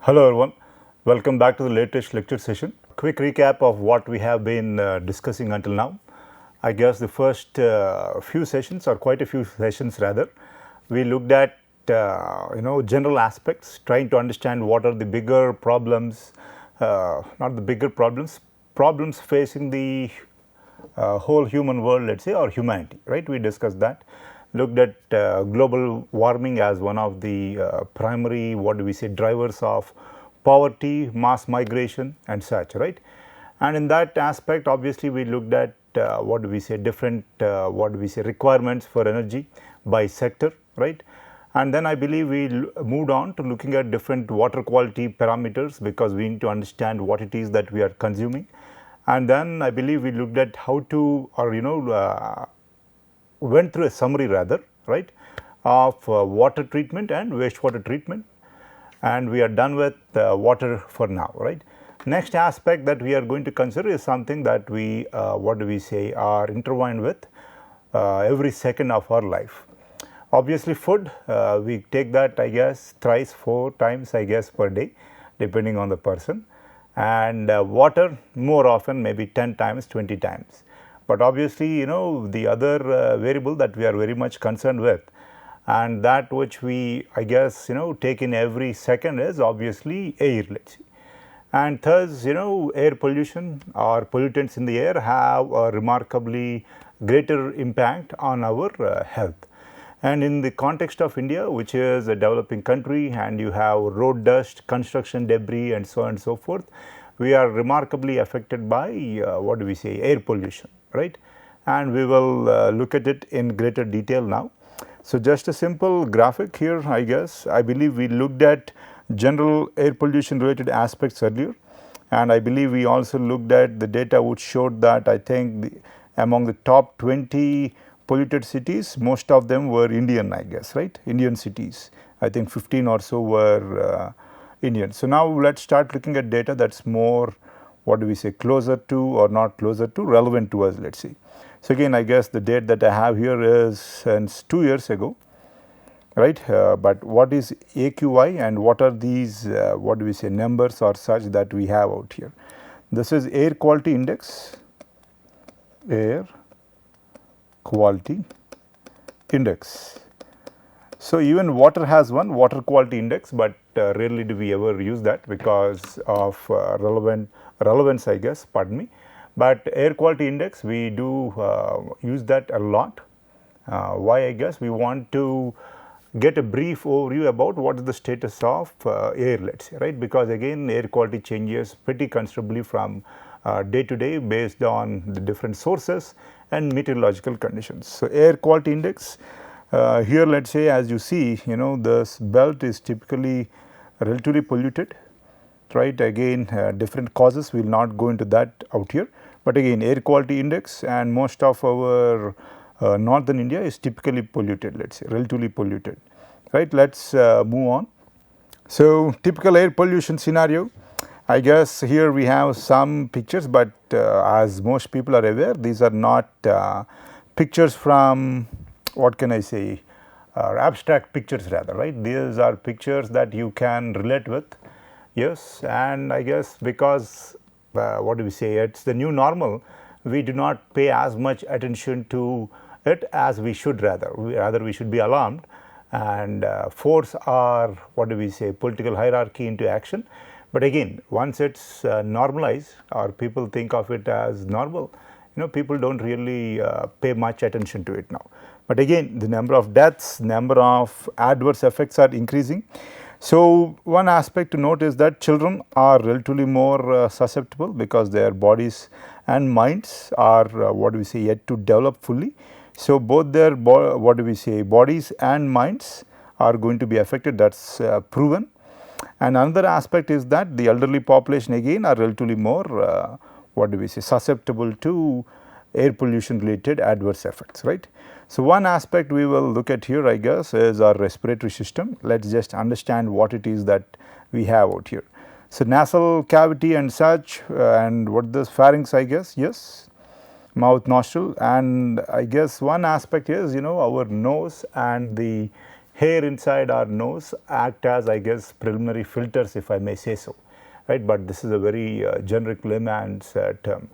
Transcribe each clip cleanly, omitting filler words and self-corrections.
Hello everyone, welcome back to the latest lecture session. Quick recap of what we have been discussing until now. I guess the first few sessions, or quite a few sessions rather, we looked at general aspects, trying to understand what are the bigger problems, not the bigger problems facing the whole human world, let's say, or humanity, right? We discussed that, looked at global warming as one of the primary, what do we say, drivers of poverty, mass migration and such, right? And in that aspect, obviously, we looked at what do we say, different what do we say, requirements for energy by sector, right? And then I believe we moved on to looking at different water quality parameters, because we need to understand what it is that we are consuming. And then I believe we looked at how to, or went through a summary rather, right, of water treatment and wastewater treatment, and we are done with water for now, right. Next aspect that we are going to consider is something that we what do we say, are intertwined with every second of our life. Obviously food, we take that, I guess, thrice, 4 times, I guess, per day, depending on the person. And water more often, maybe 10 times, 20 times. But obviously, the other variable that we are very much concerned with, and that which we, I guess, take in every second, is obviously air, let's see. And thus, air pollution or pollutants in the air have a remarkably greater impact on our health. And in the context of India, which is a developing country, and you have road dust, construction debris and so on and so forth, we are remarkably affected by what do we say, air pollution, right? And we will look at it in greater detail now. So, just a simple graphic here, I guess. I believe we looked at general air pollution related aspects earlier, and I believe we also looked at the data which showed that I think among the top 20 polluted cities, most of them were Indian, I guess, right? Indian cities. I think 15 or so were Indian. So, now let us start looking at data that is more, what do we say, closer to, or not closer to, relevant to us, let us see. So, again, I guess the date that I have here is since 2 years ago, right. But what is AQI, and what are these what do we say, numbers or such that we have out here? This is air quality index, air quality index. So, even water has one, water quality index, but rarely do we ever use that because of relevance, I guess, pardon me. But air quality index, we do use that a lot. Why? I guess we want to get a brief overview about what is the status of air, let us say, right, because again air quality changes pretty considerably from day to day based on the different sources and meteorological conditions. So, air quality index, here let us say, as you see, this belt is typically relatively polluted, right. Again different causes, we will not go into that out here, but again air quality index, and most of our northern India is typically polluted, let us say, relatively polluted, right. Let us move on. So, typical air pollution scenario, I guess here we have some pictures, but as most people are aware, these are not pictures from, what can I say, abstract pictures rather, right. These are pictures that you can relate with, yes, and I guess because what do we say, it is the new normal, we do not pay as much attention to it as we should, rather we should be alarmed and force our, what do we say, political hierarchy into action. But again, once it is normalized, or people think of it as normal, people do not really pay much attention to it now. But again, the number of deaths, number of adverse effects are increasing. So, one aspect to note is that children are relatively more susceptible, because their bodies and minds are what do we say, yet to develop fully. So, both their what do we say, bodies and minds are going to be affected, that is proven. And another aspect is that the elderly population again are relatively more what do we say, susceptible to air pollution related adverse effects, right. So, one aspect we will look at here, I guess, is our respiratory system. Let us just understand what it is that we have out here. So, nasal cavity and such, and what this pharynx, I guess, yes, mouth, nostril, and I guess one aspect is our nose and the hair inside our nose act as, I guess, preliminary filters, if I may say so, right. But this is a very generic layman's term.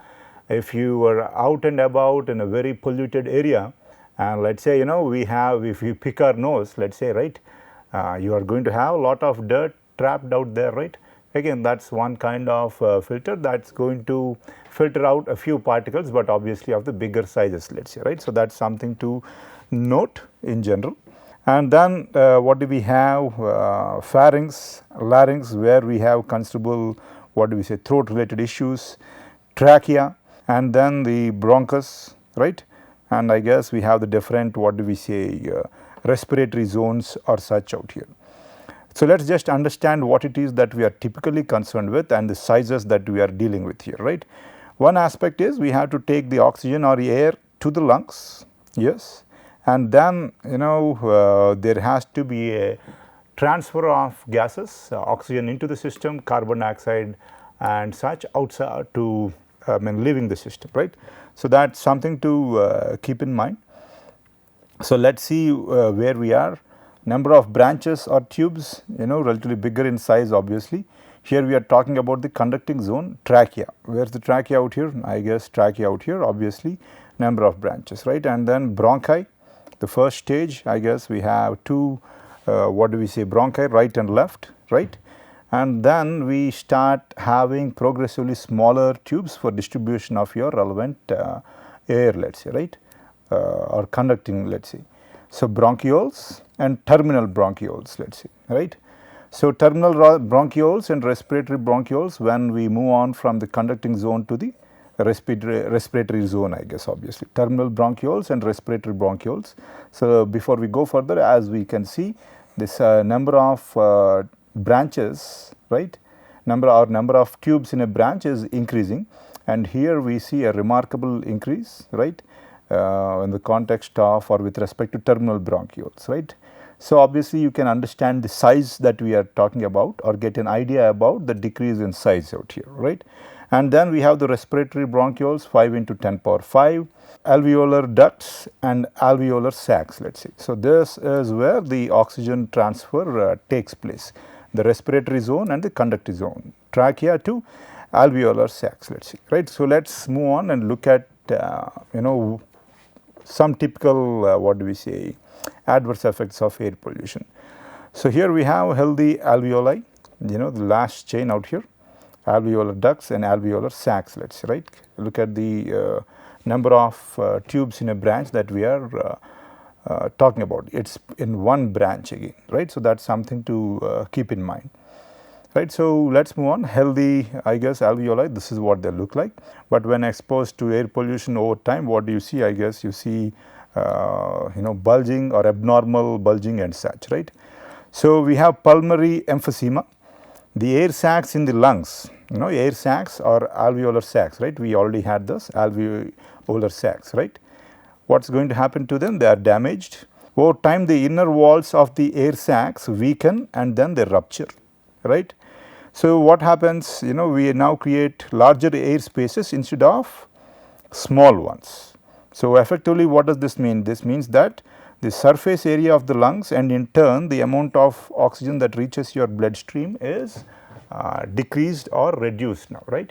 If you were out and about in a very polluted area, and let's say, if you pick our nose, let's say, right, you are going to have a lot of dirt trapped out there, right. Again, that's one kind of filter that's going to filter out a few particles, but obviously of the bigger sizes, let's say, right. So that's something to note in general. And then what do we have? Pharynx, larynx, where we have considerable, what do we say, throat related issues, trachea, and then the bronchus, right. And I guess we have the different, what do we say, respiratory zones or such out here. So let us just understand what it is that we are typically concerned with and the sizes that we are dealing with here, right. One aspect is we have to take the oxygen or air to the lungs, yes, and then there has to be a transfer of gases, oxygen into the system, carbon dioxide and such outside to leaving the system, right. So that's something to keep in mind. So let's see where we are. Number of branches or tubes, relatively bigger in size obviously. Here we are talking about the conducting zone, trachea. Where's the trachea out here? I guess trachea out here, obviously, number of branches, right. And then bronchi, the first stage, I guess we have two, bronchi, right and left, right. And then we start having progressively smaller tubes for distribution of your relevant air, let's say, right, or conducting, let's say. So bronchioles and terminal bronchioles, let's say, right. So terminal bronchioles and respiratory bronchioles, when we move on from the conducting zone to the respiratory zone, I guess, obviously, terminal bronchioles and respiratory bronchioles. So before we go further, as we can see, this number of branches, right, number of tubes in a branch is increasing, and here we see a remarkable increase, right, in the context of or with respect to terminal bronchioles, right. So obviously you can understand the size that we are talking about or get an idea about the decrease in size out here, right. And then we have the respiratory bronchioles, 5 into 10 power 5, alveolar ducts and alveolar sacs, let's say. So this is where the oxygen transfer takes place, the respiratory zone and the conductive zone, trachea to alveolar sacs, let's see, right. So let's move on and look at some typical adverse effects of air pollution. So here we have healthy alveoli, the last chain out here, alveolar ducts and alveolar sacs, let's say, right. Look at the number of tubes in a branch that we are talking about. It's in one branch again, right. So that's something to keep in mind, right. So let's move on. Healthy, I guess, alveoli, this is what they look like, but when exposed to air pollution over time, what do you see? I guess you see bulging or abnormal bulging and such, right. So we have pulmonary emphysema, the air sacs in the lungs, air sacs or alveolar sacs, right. We already had this alveolar sacs, right. What's going to happen to them? They are damaged. Over time, the inner walls of the air sacs weaken and then they rupture, right. So what happens, we now create larger air spaces instead of small ones. So effectively, what does this mean? This means that the surface area of the lungs and in turn the amount of oxygen that reaches your bloodstream is decreased or reduced now, right.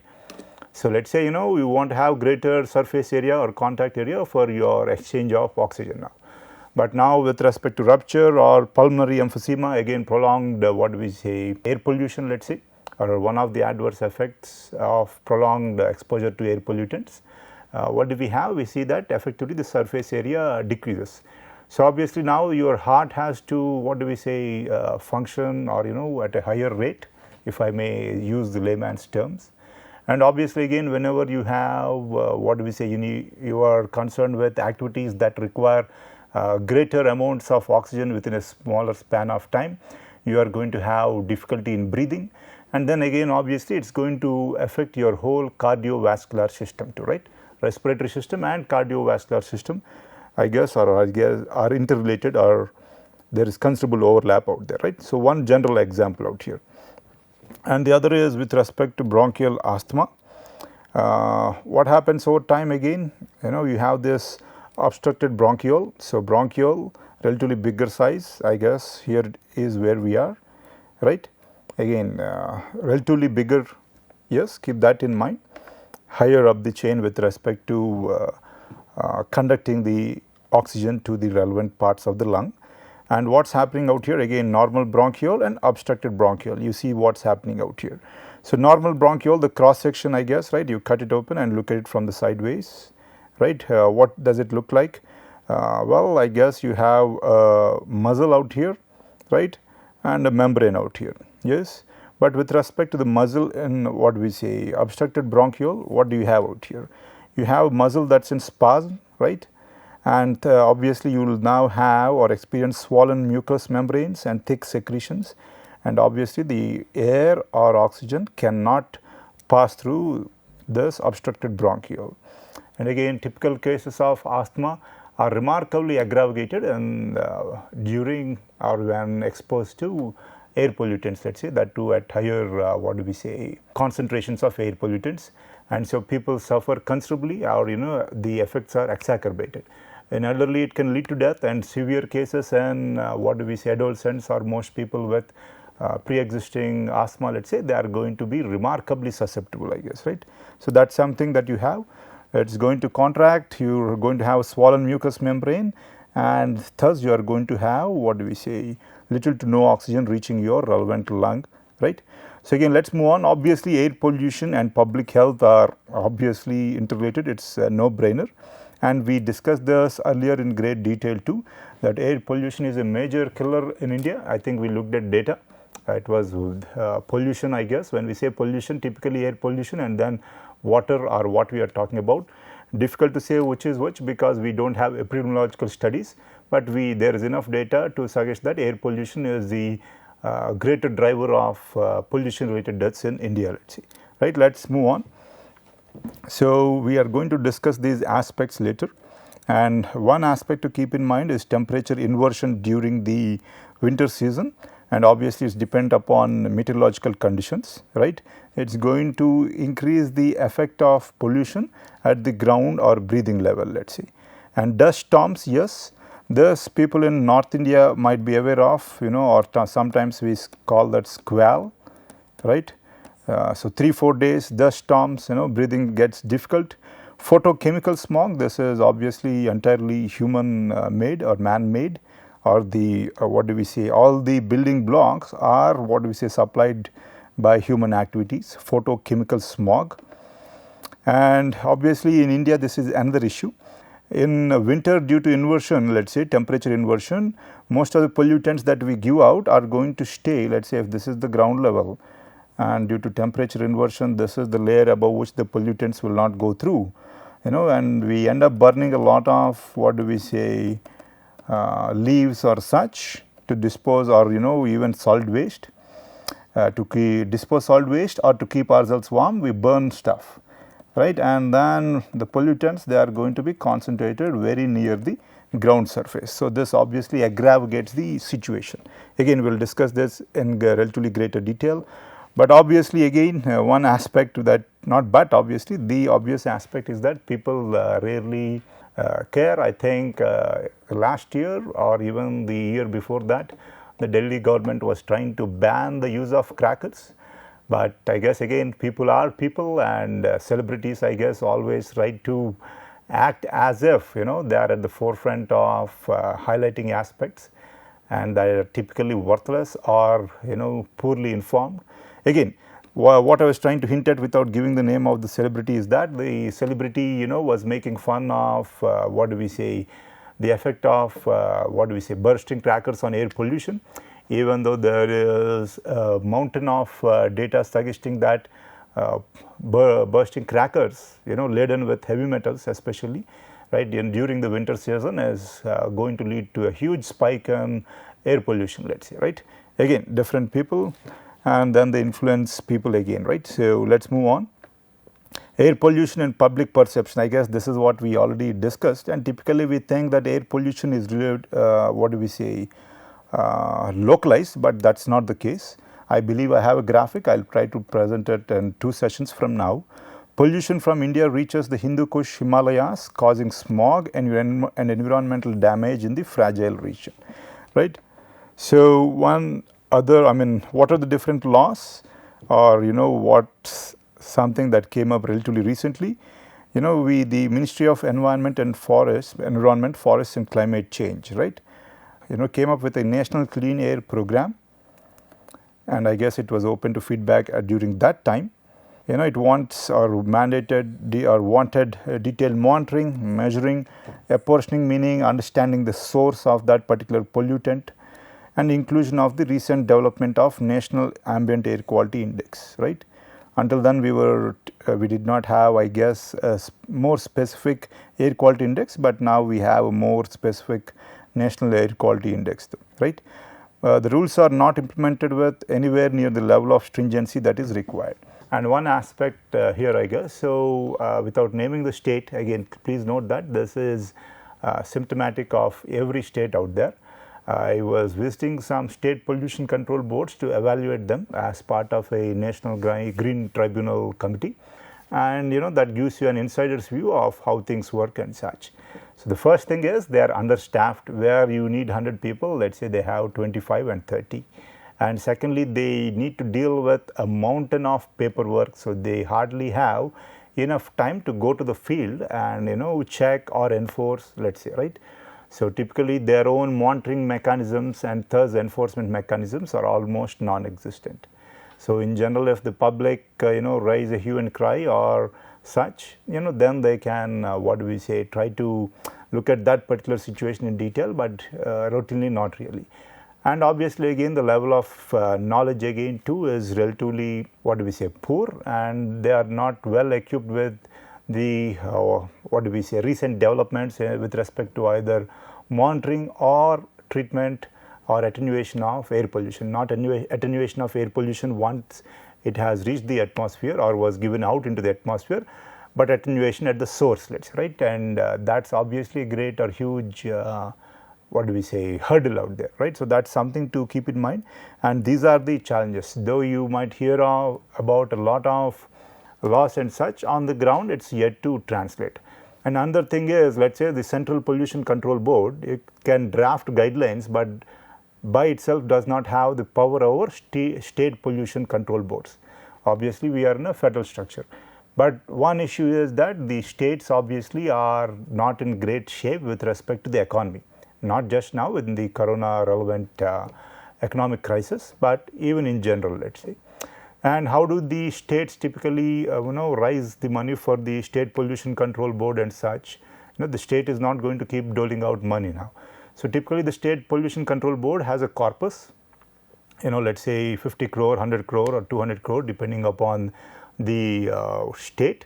So let's say, you want to have greater surface area or contact area for your exchange of oxygen now. But now with respect to rupture or pulmonary emphysema, again prolonged air pollution, let's say, or one of the adverse effects of prolonged exposure to air pollutants. What do we have? We see that effectively the surface area decreases. So obviously now your heart has to function or at a higher rate, if I may use the layman's terms. And obviously again, whenever you have you are concerned with activities that require greater amounts of oxygen within a smaller span of time, you are going to have difficulty in breathing, and then again obviously it is going to affect your whole cardiovascular system too, right. Respiratory system and cardiovascular system, I guess are interrelated, or there is considerable overlap out there, right. So one general example out here, and the other is with respect to bronchial asthma. What happens over time? Again, you have this obstructed bronchiole. So bronchiole relatively bigger size, I guess here is where we are, right. Again relatively bigger, yes, keep that in mind, higher up the chain with respect to conducting the oxygen to the relevant parts of the lung. And what is happening out here, again normal bronchiole and obstructed bronchiole, you see what is happening out here. So, normal bronchiole, the cross section, I guess, right, you cut it open and look at it from the sideways, right. What does it look like? Well, I guess you have a muzzle out here, right, and a membrane out here, yes. But with respect to the muzzle in what we say obstructed bronchiole, what do you have out here? You have muzzle that is in spasm, right, and obviously you will now have or experience swollen mucous membranes and thick secretions, and obviously the air or oxygen cannot pass through this obstructed bronchiole. And again typical cases of asthma are remarkably aggravated and during or when exposed to air pollutants, let us say, that too at higher what do we say concentrations of air pollutants, and so people suffer considerably, or the effects are exacerbated. In elderly it can lead to death, and severe cases and what do we say adolescents or most people with pre-existing asthma, let us say, they are going to be remarkably susceptible, I guess, right. So, that is something that you have, it is going to contract, you are going to have swollen mucous membrane, and thus you are going to have what do we say little to no oxygen reaching your relevant lung, right. So, again let us move on. Obviously air pollution and public health are obviously interrelated, it is a no brainer, and we discussed this earlier in great detail too, that air pollution is a major killer in India. I think we looked at data, it was pollution, I guess. When we say pollution, typically air pollution and then water are what we are talking about. Difficult to say which is which because we do not have epidemiological studies, but there is enough data to suggest that air pollution is the greater driver of pollution related deaths in India, let us see, right. Let us move on. So, we are going to discuss these aspects later, and one aspect to keep in mind is temperature inversion during the winter season, and obviously it is dependent upon meteorological conditions, right. It is going to increase the effect of pollution at the ground or breathing level, let us say. And dust storms, yes, this people in North India might be aware of, or sometimes we call that squall, right. So, 3-4 days dust storms, breathing gets difficult. Photochemical smog, this is obviously entirely human made or man made, or the what do we say, all the building blocks are what do we say supplied by human activities, photochemical smog. And obviously in India this is another issue. In winter, due to inversion, let us say temperature inversion, most of the pollutants that we give out are going to stay, let us say if this is the ground level, and due to temperature inversion this is the layer above which the pollutants will not go through, and we end up burning a lot of what do we say leaves or such to dispose, or even solid waste, to dispose solid waste or to keep ourselves warm, we burn stuff, right, and then the pollutants, they are going to be concentrated very near the ground surface. So, this obviously aggravates the situation. Again we will discuss this in relatively greater detail. But obviously again one aspect to that, not but obviously the obvious aspect is that people rarely care. I think last year or even the year before that, the Delhi government was trying to ban the use of crackers, but I guess again people are people, and celebrities I guess always try to act as if they are at the forefront of highlighting aspects, and they are typically worthless or poorly informed. Again, what I was trying to hint at without giving the name of the celebrity is that the celebrity was making fun of what do we say the effect of what do we say bursting crackers on air pollution, even though there is a mountain of data suggesting that bursting crackers laden with heavy metals especially, right, during the winter season is going to lead to a huge spike in air pollution, let us say, right. Again different people, and then they influence people again, right. So, let us move on. Air pollution and public perception, I guess this is what we already discussed, and typically we think that air pollution is related, what do we say localized, but that is not the case. I believe I have a graphic, I will try to present it in 2 sessions from now. pollution from India reaches the Hindu Kush Himalayas, causing smog and environmental damage in the fragile region, right. So, one other, I mean, what are the different laws, or what's something that came up relatively recently? The Ministry of Environment, Forests and Climate Change, right, came up with a national clean air program, and I guess it was open to feedback during that time. It wants or mandated or wanted detailed monitoring, measuring, apportioning, meaning understanding the source of that particular pollutant, and inclusion of the recent development of National Ambient Air Quality Index, right. Until then we did not have, I guess, a more specific air quality index, but now we have a more specific National Air Quality Index, right. The rules are not implemented with anywhere near the level of stringency that is required. And one aspect here, I guess, so without naming the state, again please note that this is symptomatic of every state out there. I was visiting some state pollution control boards to evaluate them as part of a National Green Tribunal committee, and that gives you an insider's view of how things work and such. So, the first thing is they are understaffed, where you need 100 people, let us say they have 25 and 30. And secondly, they need to deal with a mountain of paperwork, so they hardly have enough time to go to the field and check or enforce, let us say, right. So, typically their own monitoring mechanisms and thus enforcement mechanisms are almost non-existent. So, in general, if the public raise a hue and cry or such, then they can try to look at that particular situation in detail, but routinely not really. And obviously again the level of knowledge again too is relatively poor, and they are not well equipped with the recent developments with respect to either monitoring or treatment or attenuation of air pollution. Not attenuation of air pollution once it has reached the atmosphere or was given out into the atmosphere, but attenuation at the source, let us say, right, and that is obviously a great or huge hurdle out there, right. So, that is something to keep in mind, and these are the challenges. Though you might hear about a lot of laws and such, on the ground it is yet to translate. And another thing is, let us say the Central Pollution Control Board, it can draft guidelines, but by itself does not have the power over state pollution control boards. Obviously, we are in a federal structure. But one issue is that the states obviously are not in great shape with respect to the economy, not just now in the corona relevant economic crisis, but even in general, let us say. And how do the states typically raise the money for the State Pollution Control Board and such? The state is not going to keep doling out money now. So, typically the State Pollution Control Board has a corpus, let us say 50 crore, 100 crore or 200 crore depending upon the state,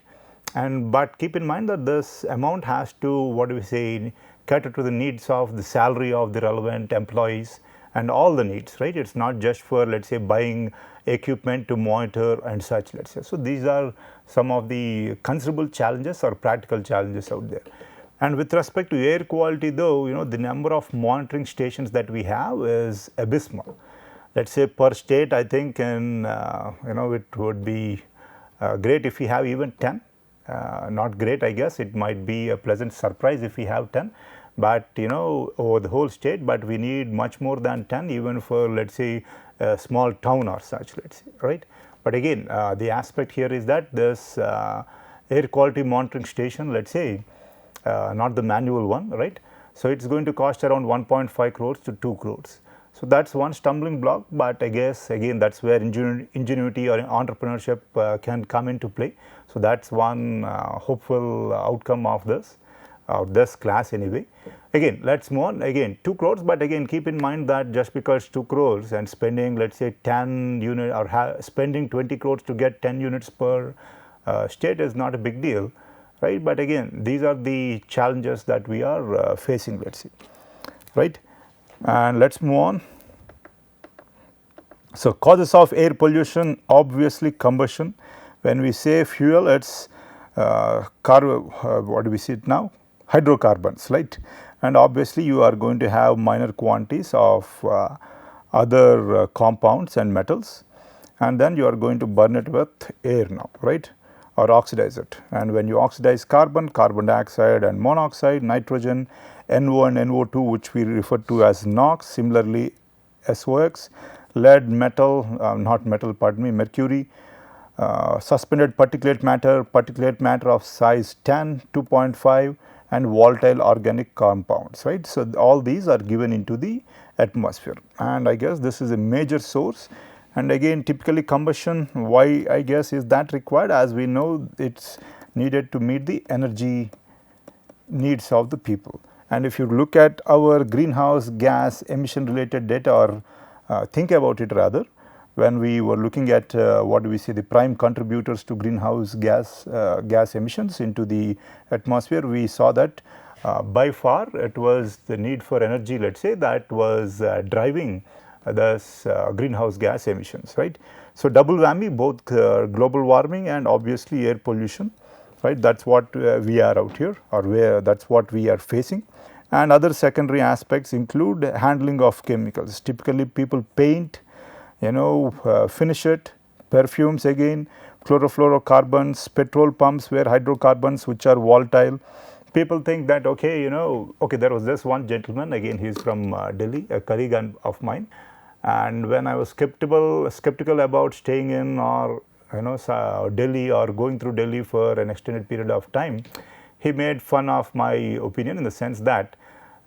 but keep in mind that this amount has to cater to the needs of the salary of the relevant employees and all the needs, right. It is not just for, let us say, buying equipment to monitor and such, let us say. So, these are some of the considerable challenges or practical challenges out there. And with respect to air quality though, the number of monitoring stations that we have is abysmal. Let us say per state, I think it would be great if we have even 10, not great, I guess, it might be a pleasant surprise if we have 10, but over the whole state, but we need much more than 10 even for, let us say, a small town or such, let us say, right. But again, the aspect here is that this air quality monitoring station, let us say, not the manual one, right. So, it is going to cost around 1.5 crores to 2 crores. So, that is one stumbling block, but I guess again that is where ingenuity or entrepreneurship can come into play. So, that is one hopeful outcome of this class anyway. Again, let us move on, again 2 crores, but again keep in mind that just because 2 crores and spending, let us say, 10 units or spending 20 crores to get 10 units per state is not a big deal, right. But again, these are the challenges that we are facing, let us say, right. And let us move on. So, causes of air pollution, obviously combustion. When we say fuel, it is what do we see it now? Hydrocarbons, right. And obviously, you are going to have minor quantities of other compounds and metals, and then you are going to burn it with air now, right. or oxidize it. And when you oxidize carbon, carbon dioxide and monoxide, nitrogen, NO and NO2, which we refer to as NOx, similarly SOx, lead, metal, not metal, pardon me, mercury, suspended particulate matter of size 10, 2.5 and volatile organic compounds, right. So, all these are given into the atmosphere, and I guess this is a major source. And again, typically combustion, why I guess is that required, as we know it is needed to meet the energy needs of the people. And if you look at our greenhouse gas emission related data, or think about it rather, when we were looking at what do we say, the prime contributors to greenhouse gas emissions into the atmosphere, we saw that by far it was the need for energy, let us say, that was driving this greenhouse gas emissions, right. So, double whammy, both global warming and obviously air pollution, right. That is what we are out here, or where that is what we are facing. And other secondary aspects include handling of chemicals. Typically people paint, finish it, perfumes again, chlorofluorocarbons, petrol pumps where hydrocarbons which are volatile. People think that okay, there was this one gentleman, again he is from Delhi, a colleague of mine, and when I was skeptical about staying in or Delhi or going through Delhi for an extended period of time, he made fun of my opinion in the sense that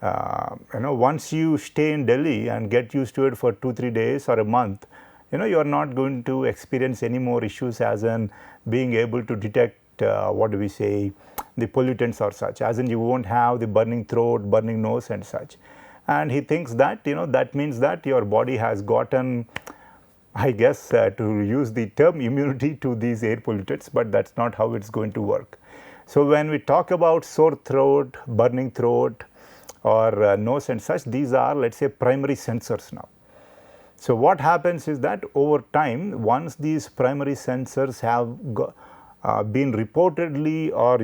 once you stay in Delhi and get used to it for 2-3 days or a month, you are not going to experience any more issues as in being able to detect what do we say, the pollutants or such, as in you won't have the burning throat, burning nose and such. And he thinks that that means that your body has gotten, I guess to use the term, immunity to these air pollutants, but that is not how it is going to work. So, when we talk about sore throat, burning throat or nose and such, these are, let us say, primary sensors now. So, what happens is that over time, once these primary sensors have been reportedly or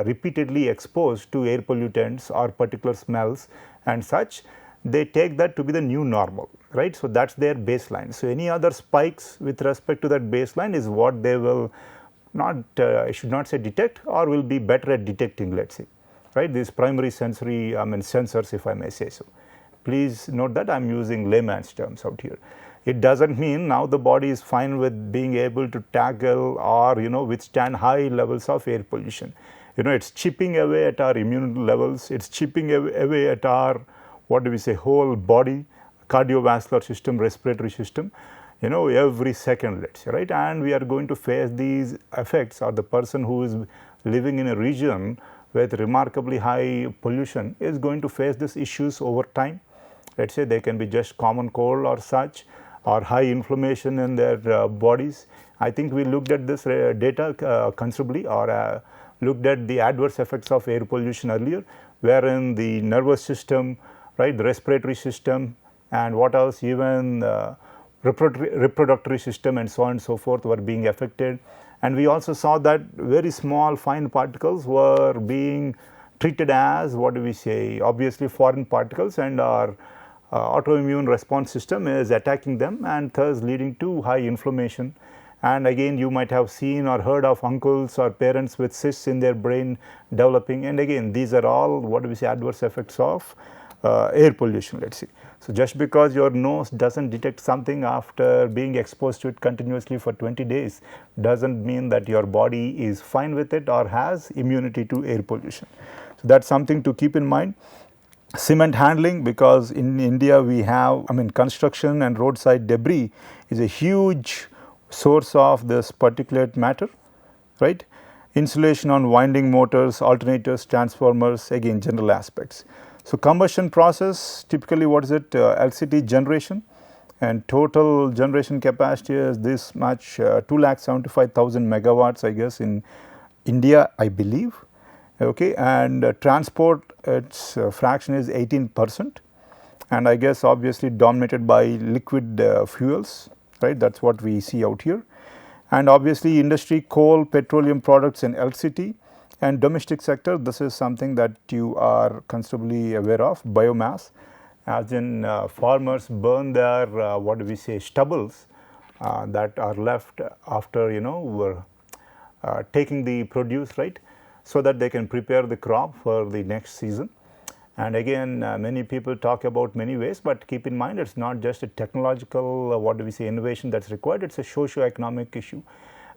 repeatedly exposed to air pollutants or particular smells and such, they take that to be the new normal, right. So, that is their baseline. So, any other spikes with respect to that baseline is what they will not, I should not say detect, or will be better at detecting, let us say, right. These primary sensory, sensors, if I may say so. Please note that I am using layman's terms out here. It does not mean now the body is fine with being able to tackle or withstand high levels of air pollution. It is chipping away at our immune levels, it is chipping away at our, what do we say, whole body, cardiovascular system, respiratory system, every second, let us say, right. And we are going to face these effects, or the person who is living in a region with remarkably high pollution is going to face these issues over time. Let us say they can be just common cold or such, or high inflammation in their bodies. I think we looked at this data considerably, or looked at the adverse effects of air pollution earlier, wherein the nervous system, right, the respiratory system, and what else, even reproductory system and so on and so forth were being affected. And we also saw that very small fine particles were being treated as, what do we say, obviously foreign particles, and our autoimmune response system is attacking them, and thus leading to high inflammation. And again, you might have seen or heard of uncles or parents with cysts in their brain developing, and again these are all, what do we say, adverse effects of air pollution, let us say. So, just because your nose does not detect something after being exposed to it continuously for 20 days does not mean that your body is fine with it or has immunity to air pollution. So, that is something to keep in mind. Cement handling, because in India we have, construction and roadside debris is a huge source of this particulate matter, right. Insulation on winding motors, alternators, transformers, again general aspects. So, combustion process, typically what is it, LCT generation, and total generation capacity is this much, 2,75,000 megawatts, I guess, in India, I believe, okay. And transport, its fraction is 18%, and I guess obviously dominated by liquid fuels, right, that is what we see out here. And obviously industry, coal, petroleum products and LCT. And domestic sector, this is something that you are considerably aware of, biomass, as in farmers burn their what do we say, stubbles that are left after taking the produce, right, so that they can prepare the crop for the next season. And again, many people talk about many ways, but keep in mind it's not just a technological, what do we say, innovation that's required, it's a socio-economic issue.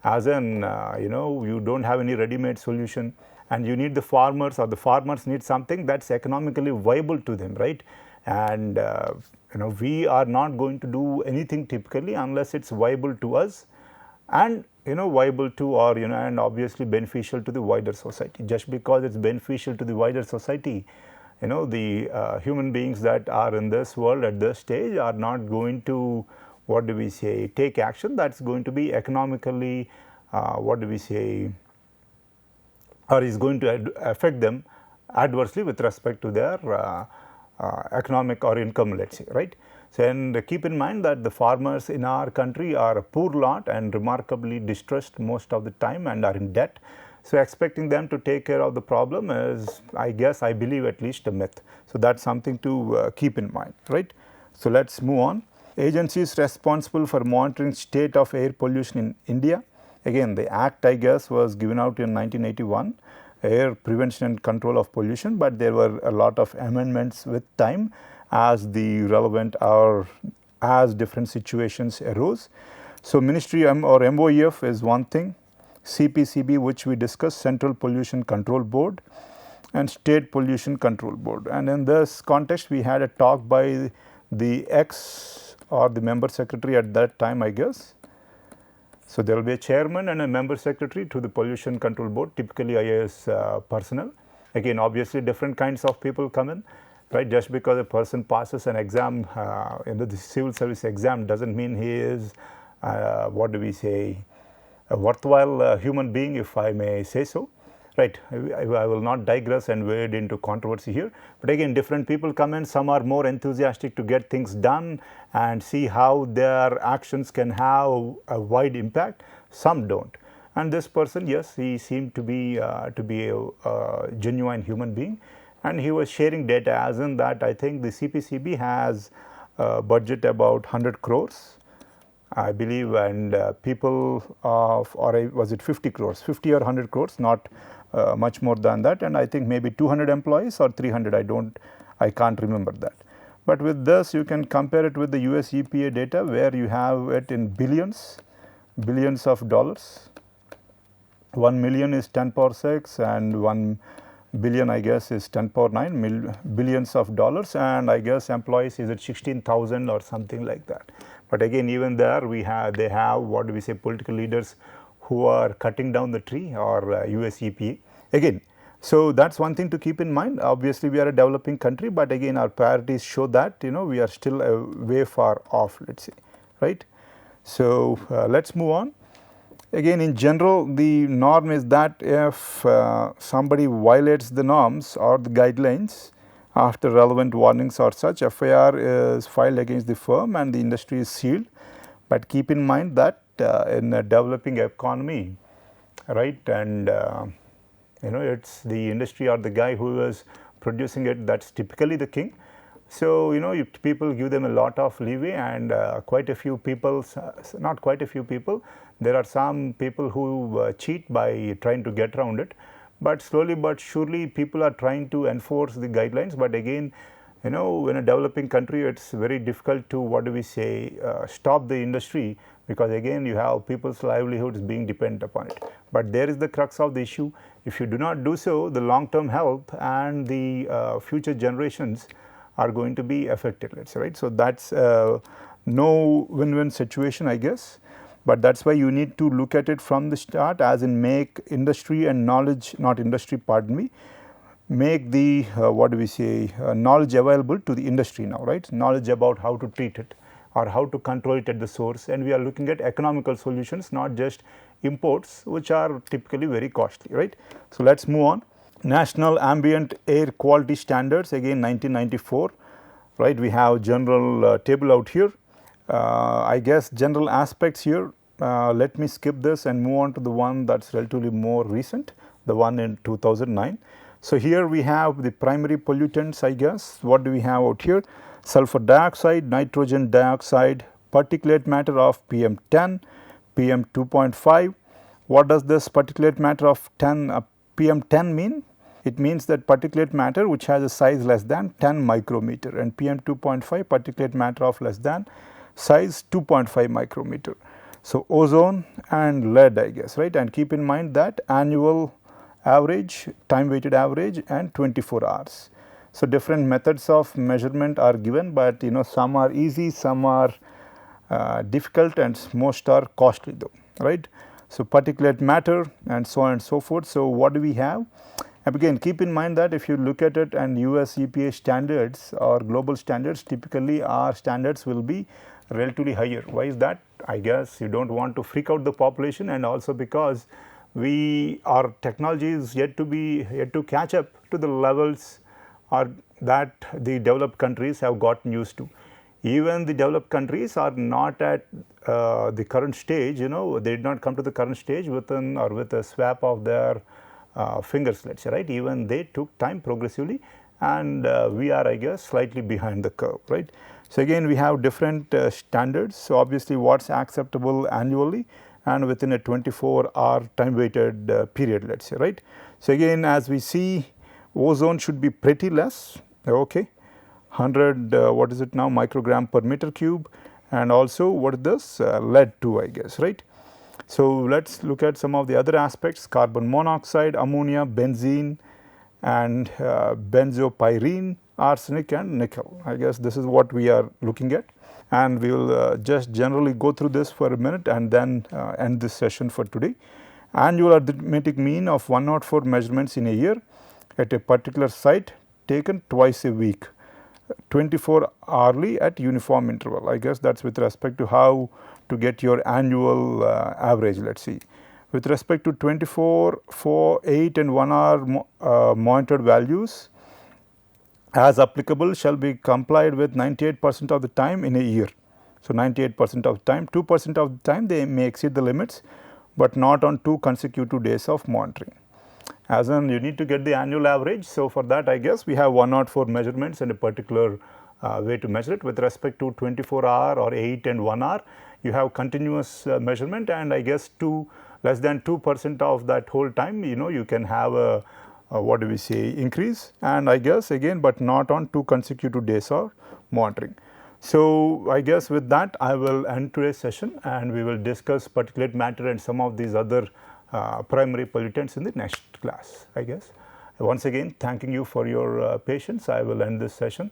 As in, you don't have any ready-made solution and you need the farmers, or the farmers need something that's economically viable to them, right? And we are not going to do anything typically unless it's viable to us and viable to, or and obviously beneficial to the wider society. Just because it's beneficial to the wider society, the human beings that are in this world at this stage are not going to, what do we say, take action that's going to be economically, what do we say, or is going to affect them adversely with respect to their economic or income, let's say, right. So, and keep in mind that the farmers in our country are a poor lot and remarkably distressed most of the time and are in debt. So, expecting them to take care of the problem is, I believe at least, a myth. So, that is something to keep in mind, right. So, let us move on. Agencies responsible for monitoring state of air pollution in India. Again, the act, I guess, was given out in 1981, Air Prevention and Control of Pollution, but there were a lot of amendments with time as the relevant or as different situations arose. So, Ministry or MOEF is one thing, CPCB, which we discussed, Central Pollution Control Board, and State Pollution Control Board. And in this context, we had a talk by the ex or the member secretary at that time, I guess. So, there will be a chairman and a member secretary to the Pollution Control Board, typically IAS personnel. Again, obviously different kinds of people come in, right. Just because a person passes an exam, the civil service exam, doesn't mean he is, what do we say, a worthwhile human being, if I may say so, right. I will not digress and wade into controversy here, but again, different people come in, some are more enthusiastic to get things done and see how their actions can have a wide impact, some don't. And this person, yes, he seemed to be a genuine human being, and he was sharing data, as in that I think the CPCB has a budget about 100 crores, I believe, and people of, or was it 50 crores, 50 or 100 crores, not much more than that, and I think maybe 200 employees or 300, I can't remember that. But with this, you can compare it with the US EPA data, where you have it in billions of dollars. 1 million is 10 power 6 and 1 billion, I guess, is 10 power 9 billions of dollars, and I guess employees is at 16,000 or something like that. But again, even there they have, what do we say, political leaders who are cutting down the tree, or US EPA. Again, so that is one thing to keep in mind. Obviously, we are a developing country, but again our priorities show that we are still a way far off, let us say, right. So, let us move on. Again, in general, the norm is that if somebody violates the norms or the guidelines, after relevant warnings or such, FIR is filed against the firm and the industry is sealed. But keep in mind that in a developing economy, right, and it's the industry or the guy who is producing it that's typically the king. So, if people give them a lot of leeway, and quite a few people, not quite a few people, there are some people who cheat by trying to get around it, but slowly but surely people are trying to enforce the guidelines. But again, in a developing country, it's very difficult to, what do we say, stop the industry, because again you have people's livelihoods being dependent upon it. But there is the crux of the issue. If you do not do so, the long term health and the future generations are going to be affected, let's say, right. So, that is no win-win situation, I guess, but that is why you need to look at it from the start, as in make industry and knowledge, not industry, pardon me, make the what do we say, knowledge available to the industry now, right, knowledge about how to treat it or how to control it at the source, and we are looking at economical solutions, not just imports, which are typically very costly, right. So, let us move on. National Ambient Air Quality Standards, again 1994, right. We have general table out here. I guess general aspects here, let me skip this and move on to the one that is relatively more recent, the one in 2009. So, here we have the primary pollutants, I guess. What do we have out here? Sulfur dioxide, nitrogen dioxide, particulate matter of PM10, PM2.5, What does this particulate matter of 10 PM10 mean? It means that particulate matter which has a size less than 10 micrometer, and PM2.5 particulate matter of less than size 2.5 micrometer. So, ozone and lead, I guess, right, and keep in mind that annual average, time weighted average and 24 hours. So, different methods of measurement are given, but some are easy, some are difficult, and most are costly though, right. So, particulate matter and so on and so forth. So, what do we have? And again, keep in mind that if you look at it, and US EPA standards or global standards, typically our standards will be relatively higher. Why is that? I guess you do not want to freak out the population, and also because our technology is yet to catch up to the levels that the developed countries have gotten used to. Even the developed countries are not at the current stage, they did not come to the current stage within or with a swap of their fingers, let us say, right. Even they took time progressively, and we are, I guess, slightly behind the curve, right. So, again we have different standards. So, obviously what is acceptable annually and within a 24-hour time weighted period, let us say, right. So, again as we see, ozone should be pretty less, okay, 100 what is it now, microgram per meter cube, and also what is this, lead too, I guess, right. So, let us look at some of the other aspects: carbon monoxide, ammonia, benzene, and benzopyrene, arsenic and nickel. I guess this is what we are looking at, and we will just generally go through this for a minute and then end this session for today. Annual arithmetic mean of 104 measurements in a year at a particular site taken twice a week, 24 hourly at uniform interval. I guess that is with respect to how to get your annual average, let us see. With respect to 24, 4, 8 and 1 hour monitored values, as applicable shall be complied with 98% of the time in a year. So, 98% of the time, 2% of the time they may exceed the limits, but not on 2 consecutive days of monitoring. As in, you need to get the annual average. So, for that I guess we have 104 measurements and a particular way to measure it. With respect to 24 hour or 8 and 1 hour, you have continuous measurement, and I guess less than 2% of that whole time, you can have a what do we say, increase, and I guess again, but not on 2 consecutive days of monitoring. So, I guess with that I will end today's session, and we will discuss particulate matter and some of these other primary pollutants in the next class, I guess. Once again, thanking you for your patience, I will end this session.